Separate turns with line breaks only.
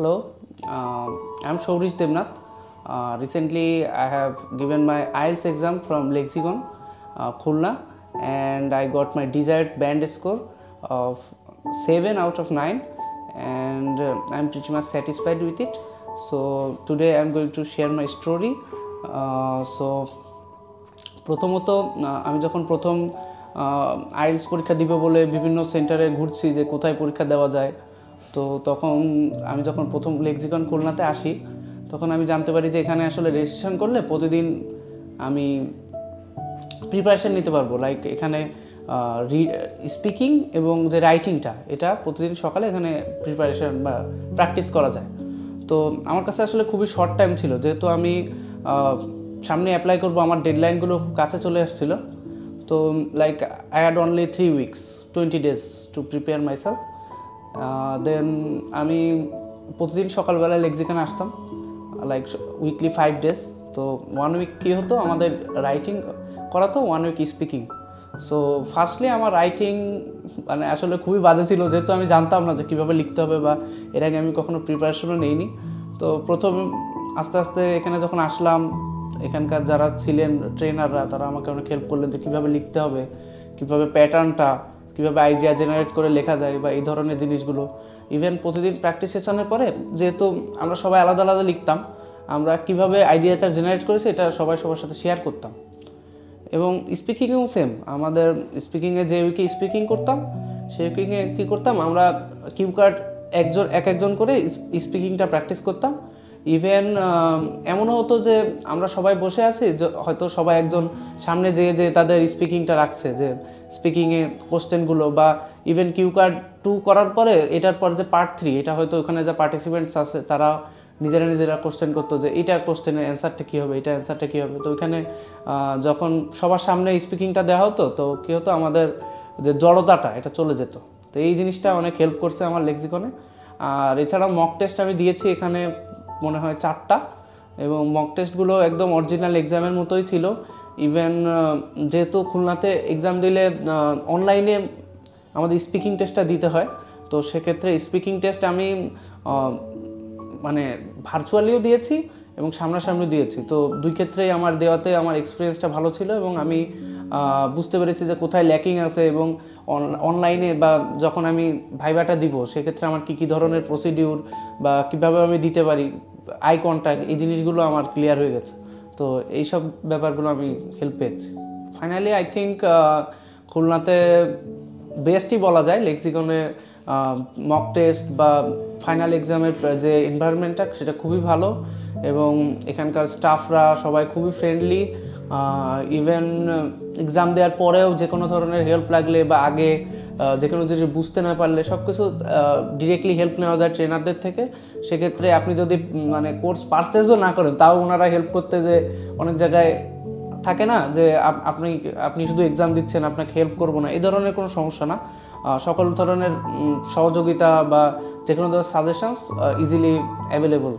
Hello, I'm Shourish Devnath. Recently, I have given my IELTS exam from Lexicon, Khulna, and I got my desired band score of 7 out of 9, and I'm pretty much satisfied with it. So today I'm going to share my story. প্রথমত আমি যখন প্রথম IELTS পরীক্ষা দিব বলে বিভিন্ন সেন্টারে ঘুরছি যে কোথায় পরীক্ষা দেওয়া যায়, তো তখন আমি যখন প্রথম লেক্সিকন খুলনাতে আসি তখন আমি জানতে পারি যে এখানে আসলে রেজিস্ট্রেশন করলে প্রতিদিন আমি প্রিপারেশন নিতে পারবো। লাইক এখানে স্পিকিং এবং যে রাইটিংটা এটা প্রতিদিন সকালে এখানে প্রিপারেশন বা প্র্যাকটিস করা যায়। তো আমার কাছে আসলে খুবই শর্ট টাইম ছিল, যেহেতু আমি সামনে অ্যাপ্লাই করবো, আমার ডেডলাইনগুলো কাছে চলে আসছিলো। তো like I had only 3 weeks 20 days to prepare myself. Then আমি প্রতিদিন সকালবেলায় লেক্সিকনে আসতাম, লাইক উইকলি 5 days। তো 1 week কী হতো, আমাদের রাইটিং করাতো, 1 week স্পিকিং। সো ফার্স্টলি আমার রাইটিং মানে আসলে খুবই বাজে ছিল, যেহেতু আমি জানতাম না যে কীভাবে লিখতে হবে বা এর আগে আমি কখনো প্রিপারেশনও নেইনি। তো প্রথম আস্তে আস্তে এখানে যখন আসলাম, এখানকার যারা ছিলেন ট্রেনাররা তারা আমাকে অনেক হেল্প করলেন যে কীভাবে লিখতে হবে, কীভাবে প্যাটার্নটা, কীভাবে আইডিয়া জেনারেট করে লেখা যায় বা এই ধরনের জিনিসগুলো। ইভেন প্রতিদিন প্র্যাকটিস সেশনের পরে যেহেতু আমরা সবাই আলাদা আলাদা লিখতাম, আমরা কীভাবে আইডিয়াটা জেনারেট করেছি এটা সবাই সবার সাথে শেয়ার করতাম। এবং স্পিকিংয়েও সেম, আমাদের স্পিকিংয়ে যে উইকে স্পিকিং করতাম সেই উইকে কী করতাম, আমরা কিউ কার্ড এক একজন করে স্পিকিংটা প্র্যাকটিস করতাম। ইভেন এমনও হতো যে আমরা সবাই বসে আছি, হয়তো সবাই একজন সামনে যে তাদের স্পিকিংটা রাখছে, যে স্পিকিংয়ে কোশ্চেনগুলো, বা ইভেন কিউ কার্ড 2 করার পরে এটার পর যে পার্ট 3, এটা হয়তো ওখানে যা পার্টিসিপেন্টস আছে তারা নিজেরা কোশ্চেন করতো যে এটা কোশ্চেনের অ্যান্সারটা কী হবে, এটা অ্যান্সারটা কী হবে। তো ওইখানে যখন সবার সামনে স্পিকিংটা দেওয়া হতো, তো কী হতো, আমাদের যে জড়তাটা এটা চলে যেত। তো এই জিনিসটা অনেক হেল্প করছে আমার লেক্সিকনে। আর এছাড়াও মক টেস্ট আমি দিয়েছি এখানে মনে হয় 4টা, এবং মক টেস্টগুলো একদম অরিজিনাল এক্সামের মতোই ছিল। ইভেন যেহেতু খুলনাতে এক্সাম দিলে অনলাইনে আমাদের স্পিকিং টেস্টটা দিতে হয়, তো সেক্ষেত্রে স্পিকিং টেস্ট আমি মানে ভার্চুয়ালিও দিয়েছি এবং সামনাসামনি দিয়েছি। তো দুই ক্ষেত্রেই আমার দেওয়াতে আমার এক্সপিরিয়েন্সটা ভালো ছিল, এবং আমি বুঝতে পেরেছি যে কোথায় ল্যাকিং আছে, এবং অনলাইনে বা যখন আমি ভাইভাটা দিব সেক্ষেত্রে আমার কী ধরনের প্রসিডিউর বা কীভাবে আমি দিতে পারি, আই কন্ট্যাক্ট, এই জিনিসগুলো আমার ক্লিয়ার হয়ে গেছে। তো এইসব ব্যাপারগুলো আমি হেল্প পেয়েছি। ফাইনালি আই থিঙ্ক খুলনাতে বেস্টই বলা যায়। লেক্সিকনে মক টেস্ট বা ফাইনাল এক্সামের যে এনভায়রনমেন্টটা সেটা খুবই ভালো, এবং এখানকার স্টাফরা সবাই খুবই ফ্রেন্ডলি। ইভেন এক্সাম দেওয়ার পরেও যে কোনো ধরনের হেল্প লাগলে বা আগে যে কোনো জিনিস বুঝতে না পারলে সব কিছু ডিরেক্টলি হেল্প নেওয়া যায় ট্রেনারদের থেকে। সেক্ষেত্রে আপনি যদি মানে কোর্স পারচেজও না করেন, তাও ওনারা হেল্প করতে, যে অনেক জায়গায় থাকে না যে আপনি শুধু এক্সাম দিচ্ছেন, আপনাকে হেল্প করবো না, এই ধরনের কোনো সমস্যা না। সকল ধরনের সহযোগিতা বা যে কোনো ধরনের সাজেশনস ইজিলি অ্যাভেলেবল।